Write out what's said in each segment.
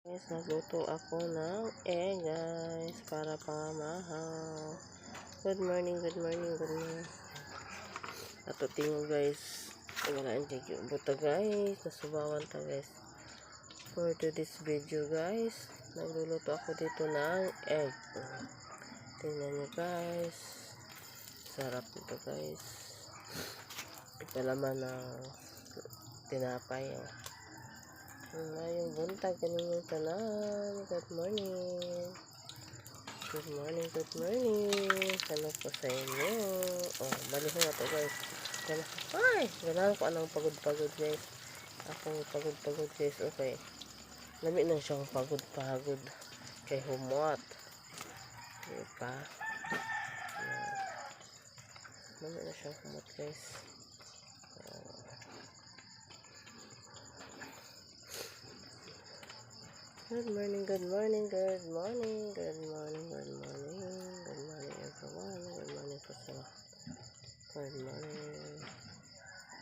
Guys, nagluto ako ng egg guys para pangamahaw. Good morning, good morning, good morning. Ato tingog guys. Wala kay buta guys. Nasubawan ta guys. For today's video guys, nagluluto ako dito ng egg. Tingnan nyo guys. Sarap nito guys. Palaman ng tinapay. Ngayong buntag kaninyong tanan. Good morning. Good morning, good morning. Ano po sa inyo? Oh, baliho nga to guys. Ay! Ganahan ko anong pagod-pagod guys. Akong pagod-pagod guys. Okay. Lami na siyang pagod-pagod. Kay humot. Diba? Lami na siyang humot guys. Good morning, good morning, good morning, good morning, good morning, good morning everyone, good morning po sa good morning.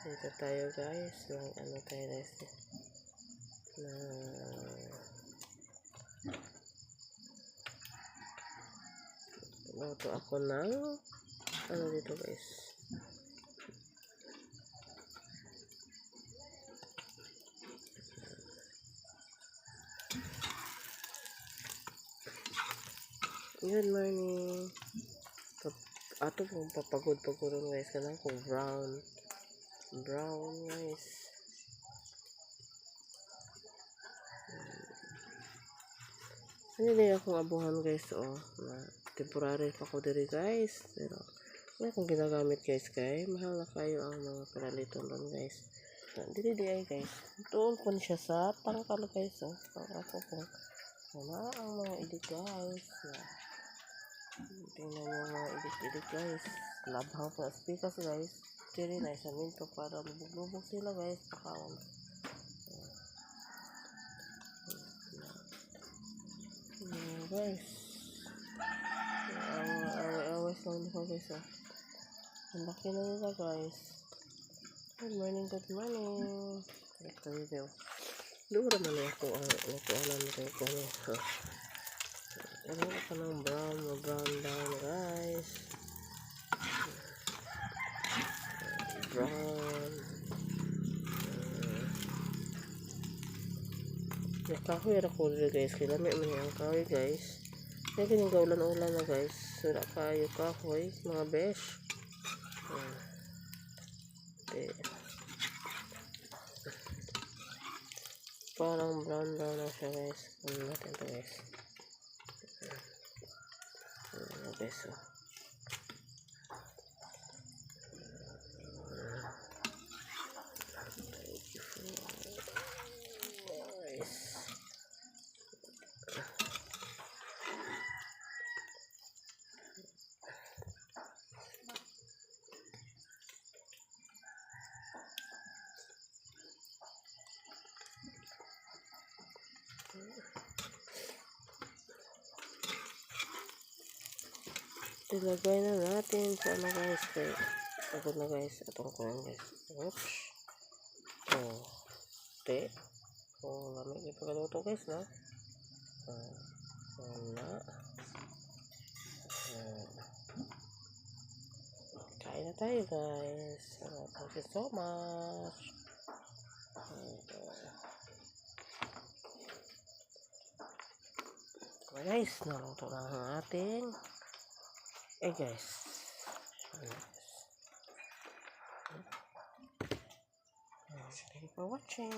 Dito tayo guys, ano tayo guys, na luto ako ng ano dito guys. Good morning. Ato pong papagod-pagod guys. Kanang ko brown guys. Ano din akong abuhan guys. Oh, na temporary pa ko diri guys. Pero wala akong ginagamit guys. Kaya mahal na kayo ang mga paraliton doon guys. Diri ay guys. Tuon po siya sa tangkal guys. Oh, ako po. Wala ang mga edit guys. Tingnan nyo mga edit guys. Labhaw pa speakers guys. Diri na isa minto para lubog-lubog sila guys. Pakawang. Guys. Away-away lang nito guys. Ang laki na nila guys. Good morning, good morning. Ito video. Doon naman ako ang nakuanan nito ko ano. Ano ka ng brown guys. Brown. Nakahoy ako dito guys. Kilami man yung kahoy guys. Kaya kinigaw ulan na guys. Sura kayo kahoy. Mga besh. Okay. Parang brown na siya guys. Ano natin ito guys. Mga beso. Ilagay na natin sa ano guys. Pagod na guys. Itong kulang guys. Oops. Oh. Te. Oh, lamig yung pagkaluto guys na. Wala. Kain na tayo guys. Thank you so much. Guys, naluto na ang ating guys. Thank you for watching.